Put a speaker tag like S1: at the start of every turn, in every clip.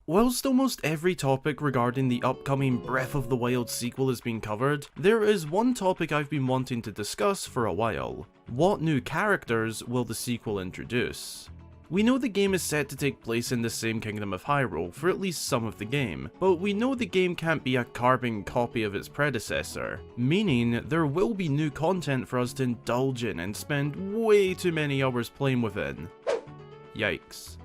S1: Whilst almost every topic regarding the upcoming Breath of the Wild sequel has been covered, there is one topic I've been wanting to discuss for a while. What new characters will the sequel introduce? We know the game is set to take place in the same kingdom of Hyrule for at least some of the game, but we know the game can't be a carbon copy of its predecessor, meaning there will be new content for us to indulge in and spend way too many hours playing within. Yikes.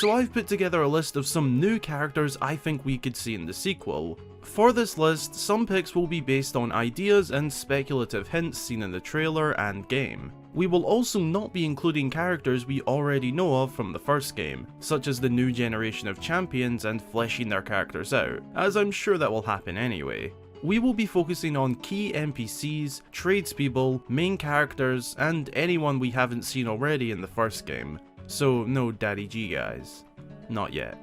S1: So I've put together a list of some new characters I think we could see in the sequel. For this list, some picks will be based on ideas and speculative hints seen in the trailer and game. We will also not be including characters we already know of from the first game, such as the new generation of champions and fleshing their characters out, as I'm sure that will happen anyway. We will be focusing on key NPCs, tradespeople, main characters, and anyone we haven't seen already in the first game. So no Daddy G guys. Not yet.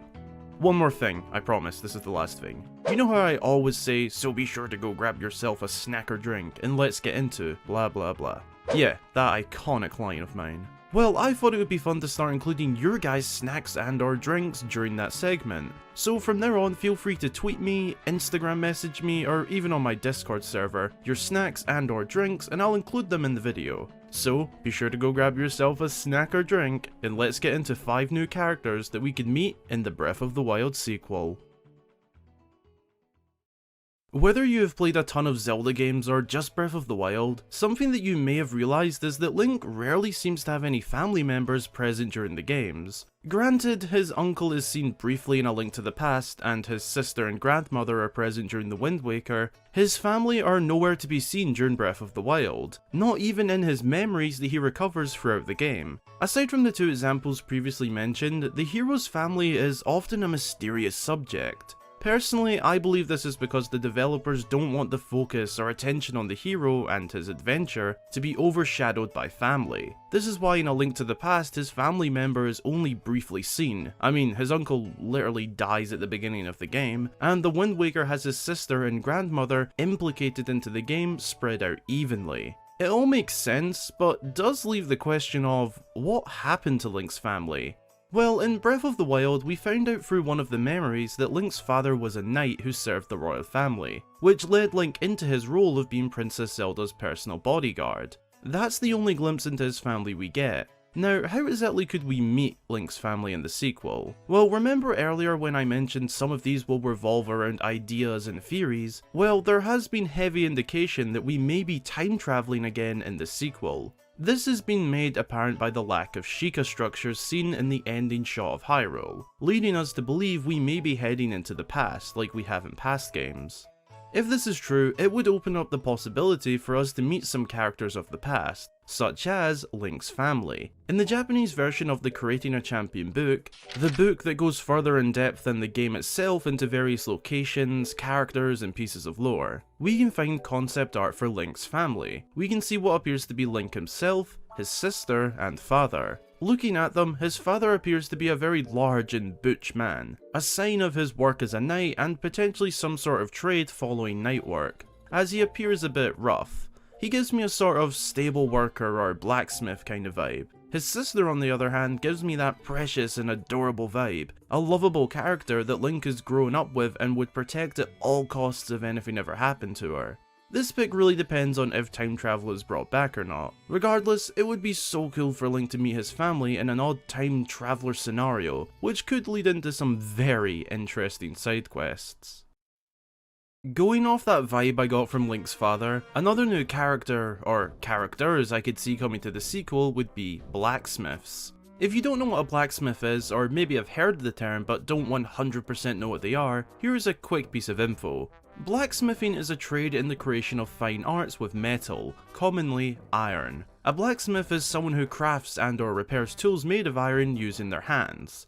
S1: One more thing, I promise, this is the last thing. You know how I always say, so be sure to go grab yourself a snack or drink, and let's get into blah blah blah. Yeah, that iconic line of mine. Well, I thought it would be fun to start including your guys' snacks and or drinks during that segment. So from there on, feel free to tweet me, Instagram message me, or even on my Discord server, your snacks and or drinks, and I'll include them in the video. So, be sure to go grab yourself a snack or drink, and let's get into 5 new characters that we can meet in the Breath of the Wild sequel. Whether you have played a ton of Zelda games or just Breath of the Wild, something that you may have realised is that Link rarely seems to have any family members present during the games. Granted, his uncle is seen briefly in A Link to the Past, and his sister and grandmother are present during the Wind Waker, his family are nowhere to be seen during Breath of the Wild, not even in his memories that he recovers throughout the game. Aside from the 2 examples previously mentioned, the hero's family is often a mysterious subject. Personally, I believe this is because the developers don't want the focus or attention on the hero and his adventure to be overshadowed by family. This is why in A Link to the Past his family member is only briefly seen. I mean, his uncle literally dies at the beginning of the game, and the Wind Waker has his sister and grandmother implicated into the game spread out evenly. It all makes sense, but does leave the question of, what happened to Link's family? Well, in Breath of the Wild, we found out through one of the memories that Link's father was a knight who served the royal family, which led Link into his role of being Princess Zelda's personal bodyguard. That's the only glimpse into his family we get. Now, how exactly could we meet Link's family in the sequel? Well, remember earlier when I mentioned some of these will revolve around ideas and theories? Well, there has been heavy indication that we may be time traveling again in the sequel. This has been made apparent by the lack of Sheikah structures seen in the ending shot of Hyrule, leading us to believe we may be heading into the past like we have in past games. If this is true, it would open up the possibility for us to meet some characters of the past, such as Link's family. In the Japanese version of the Creating a Champion book, the book that goes further in depth than the game itself into various locations, characters, and pieces of lore, we can find concept art for Link's family. We can see what appears to be Link himself, his sister, and father. Looking at them, his father appears to be a very large and butch man, a sign of his work as a knight and potentially some sort of trade following night work, as he appears a bit rough. He gives me a sort of stable worker or blacksmith kind of vibe. His sister on the other hand gives me that precious and adorable vibe, a lovable character that Link has grown up with and would protect at all costs if anything ever happened to her. This pick really depends on if time travel is brought back or not. Regardless, it would be so cool for Link to meet his family in an odd time traveler scenario, which could lead into some very interesting side quests. Going off that vibe I got from Link's father, another new character, or characters I could see coming to the sequel would be Blacksmiths. If you don't know what a blacksmith is, or maybe have heard the term but don't 100% know what they are, here's a quick piece of info. Blacksmithing is a trade in the creation of fine arts with metal, commonly iron. A blacksmith is someone who crafts and or repairs tools made of iron using their hands.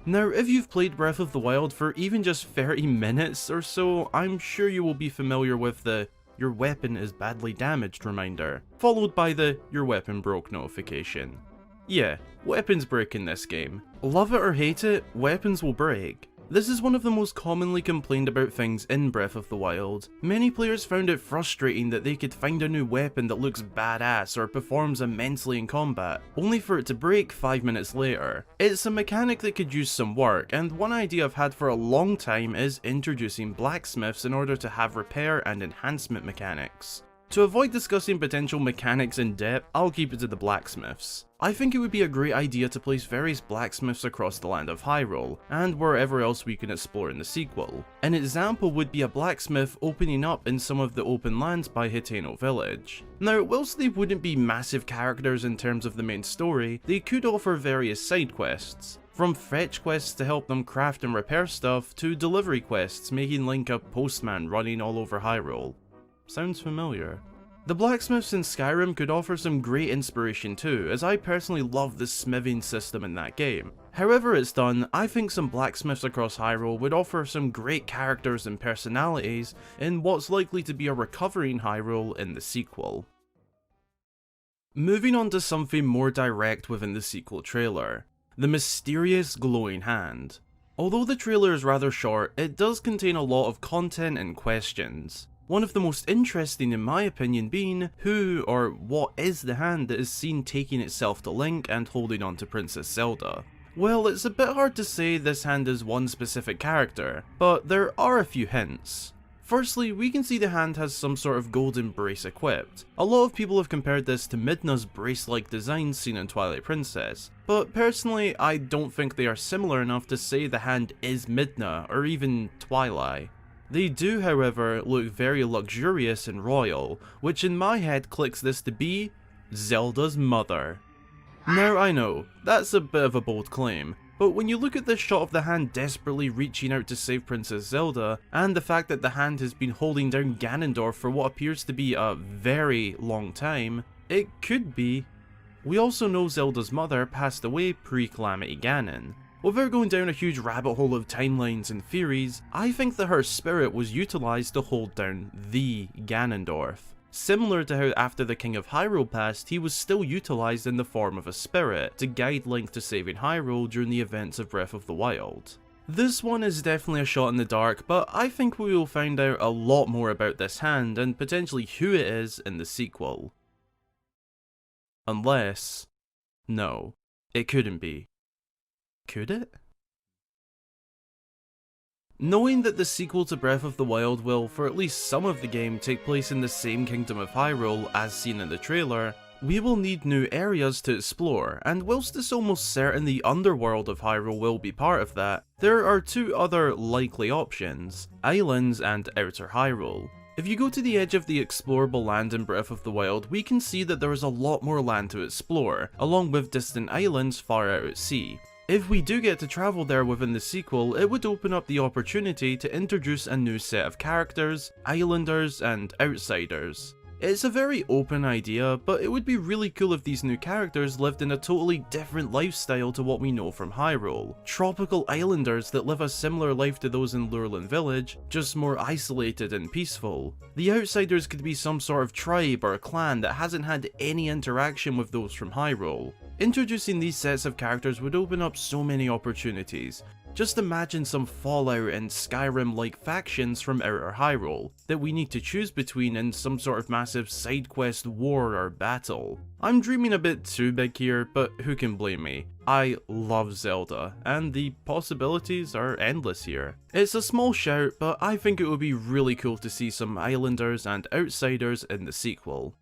S1: Now, if you've played Breath of the Wild for even just 30 minutes or so, I'm sure you will be familiar with the "your weapon is badly damaged" reminder, followed by the "your weapon broke" notification. Yeah, weapons break in this game. Love it or hate it, weapons will break. This is one of the most commonly complained about things in Breath of the Wild. Many players found it frustrating that they could find a new weapon that looks badass or performs immensely in combat, only for it to break 5 minutes later. It's a mechanic that could use some work, and one idea I've had for a long time is introducing blacksmiths in order to have repair and enhancement mechanics. To avoid discussing potential mechanics in depth, I'll keep it to the blacksmiths. I think it would be a great idea to place various blacksmiths across the land of Hyrule, and wherever else we can explore in the sequel. An example would be a blacksmith opening up in some of the open lands by Hiteno Village. Now, whilst they wouldn't be massive characters in terms of the main story, they could offer various side quests. From fetch quests to help them craft and repair stuff, to delivery quests making Link a postman running all over Hyrule. Sounds familiar. The blacksmiths in Skyrim could offer some great inspiration too, as I personally love the smithing system in that game. However it's done, I think some blacksmiths across Hyrule would offer some great characters and personalities in what's likely to be a recovering Hyrule in the sequel. Moving on to something more direct within the sequel trailer. The mysterious glowing hand. Although the trailer is rather short, it does contain a lot of content and questions. One of the most interesting in my opinion being who or what is the hand that is seen taking itself to Link and holding on to Princess Zelda. Well, it's a bit hard to say this hand is one specific character, but there are a few hints. Firstly, we can see the hand has some sort of golden brace equipped. A lot of people have compared this to Midna's brace-like design seen in Twilight Princess, but personally I don't think they are similar enough to say the hand is Midna or even Twilight. They do, however, look very luxurious and royal, which in my head clicks this to be Zelda's mother. Now I know, that's a bit of a bold claim, but when you look at this shot of the hand desperately reaching out to save Princess Zelda, and the fact that the hand has been holding down Ganondorf for what appears to be a very long time, it could be. We also know Zelda's mother passed away pre-Calamity Ganon. Without going down a huge rabbit hole of timelines and theories, I think that her spirit was utilised to hold down the Ganondorf. Similar to how after the King of Hyrule passed, he was still utilised in the form of a spirit to guide Link to saving Hyrule during the events of Breath of the Wild. This one is definitely a shot in the dark, but I think we will find out a lot more about this hand and potentially who it is in the sequel. Unless... no, it couldn't be. Could it? Knowing that the sequel to Breath of the Wild will, for at least some of the game, take place in the same kingdom of Hyrule as seen in the trailer, we will need new areas to explore, and whilst it's almost certain the underworld of Hyrule will be part of that, there are two other likely options, islands and Outer Hyrule. If you go to the edge of the explorable land in Breath of the Wild, we can see that there is a lot more land to explore, along with distant islands far out at sea. If we do get to travel there within the sequel, it would open up the opportunity to introduce a new set of characters, islanders, and outsiders. It's a very open idea, but it would be really cool if these new characters lived in a totally different lifestyle to what we know from Hyrule. Tropical islanders that live a similar life to those in Lurelin Village, just more isolated and peaceful. The outsiders could be some sort of tribe or clan that hasn't had any interaction with those from Hyrule. Introducing these sets of characters would open up so many opportunities. Just imagine some Fallout and Skyrim-like factions from Outer Hyrule that we need to choose between in some sort of massive side quest war or battle. I'm dreaming a bit too big here, but who can blame me? I love Zelda, and the possibilities are endless here. It's a small shout, but I think it would be really cool to see some islanders and outsiders in the sequel.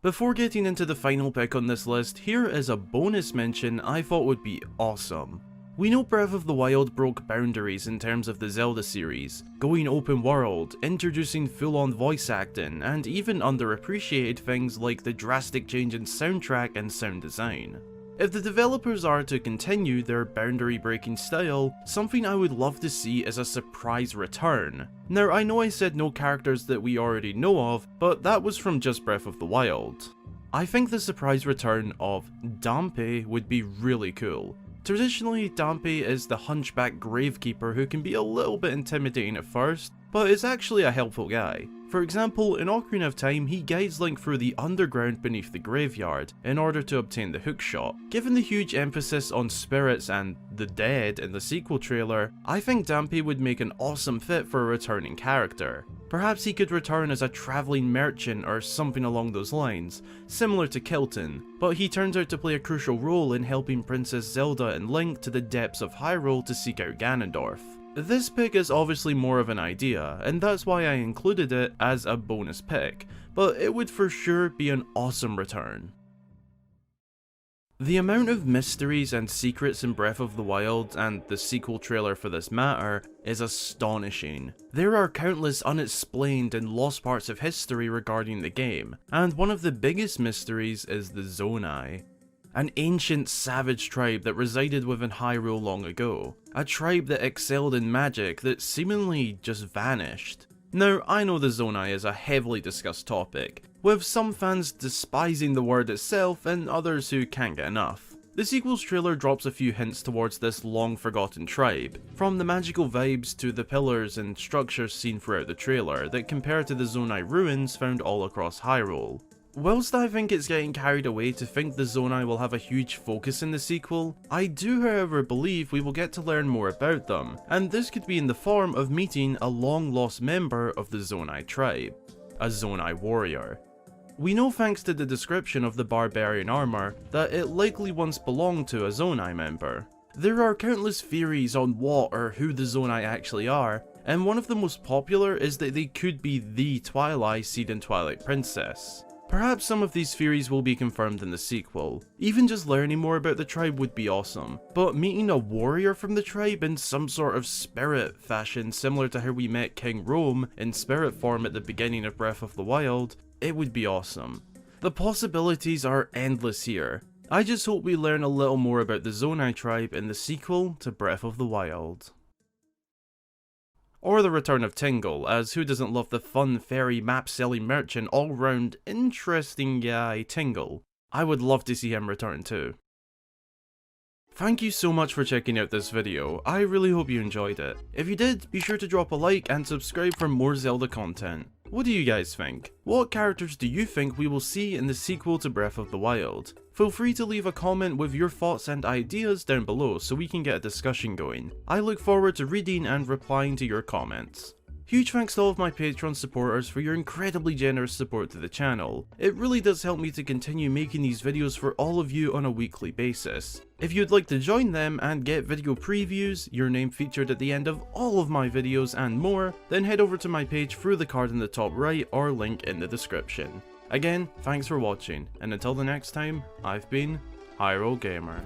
S1: Before getting into the final pick on this list, here is a bonus mention I thought would be awesome. We know Breath of the Wild broke boundaries in terms of the Zelda series, going open world, introducing full-on voice acting, and even underappreciated things like the drastic change in soundtrack and sound design. If the developers are to continue their boundary-breaking style, something I would love to see is a surprise return. Now, I know I said no characters that we already know of, but that was from just Breath of the Wild. I think the surprise return of Dampé would be really cool. Traditionally, Dampé is the hunchback gravekeeper who can be a little bit intimidating at first, but is actually a helpful guy. For example, in Ocarina of Time, he guides Link through the underground beneath the graveyard in order to obtain the hookshot. Given the huge emphasis on spirits and the dead in the sequel trailer, I think Dampé would make an awesome fit for a returning character. Perhaps he could return as a travelling merchant or something along those lines, similar to Kilton, but he turns out to play a crucial role in helping Princess Zelda and Link to the depths of Hyrule to seek out Ganondorf. This pick is obviously more of an idea, and that's why I included it as a bonus pick, but it would for sure be an awesome return. The amount of mysteries and secrets in Breath of the Wild, and the sequel trailer for this matter, is astonishing. There are countless unexplained and lost parts of history regarding the game, and one of the biggest mysteries is the Zonai. An ancient savage tribe that resided within Hyrule long ago. A tribe that excelled in magic that seemingly just vanished. Now, I know the Zonai is a heavily discussed topic, with some fans despising the word itself and others who can't get enough. The sequel's trailer drops a few hints towards this long forgotten tribe, from the magical vibes to the pillars and structures seen throughout the trailer that compare to the Zonai ruins found all across Hyrule. Whilst I think it's getting carried away to think the Zonai will have a huge focus in the sequel, I do however believe we will get to learn more about them, and this could be in the form of meeting a long lost member of the Zonai tribe, a Zonai warrior. We know thanks to the description of the barbarian armor that it likely once belonged to a Zonai member. There are countless theories on what or who the Zonai actually are, and one of the most popular is that they could be the Twilight Seed and Twilight Princess. Perhaps some of these theories will be confirmed in the sequel. Even just learning more about the tribe would be awesome, but meeting a warrior from the tribe in some sort of spirit fashion similar to how we met King Rome in spirit form at the beginning of Breath of the Wild, it would be awesome. The possibilities are endless here. I just hope we learn a little more about the Zonai tribe in the sequel to Breath of the Wild. Or the return of Tingle, as who doesn't love the fun, fairy, map-selling merchant, all-round interesting guy Tingle. I would love to see him return too. Thank you so much for checking out this video, I really hope you enjoyed it. If you did, be sure to drop a like and subscribe for more Zelda content. What do you guys think? What characters do you think we will see in the sequel to Breath of the Wild? Feel free to leave a comment with your thoughts and ideas down below so we can get a discussion going. I look forward to reading and replying to your comments. Huge thanks to all of my Patreon supporters for your incredibly generous support to the channel. It really does help me to continue making these videos for all of you on a weekly basis. If you'd like to join them and get video previews, your name featured at the end of all of my videos and more, then head over to my page through the card in the top right or link in the description. Again, thanks for watching, and until the next time, I've been Hyrule Gamer.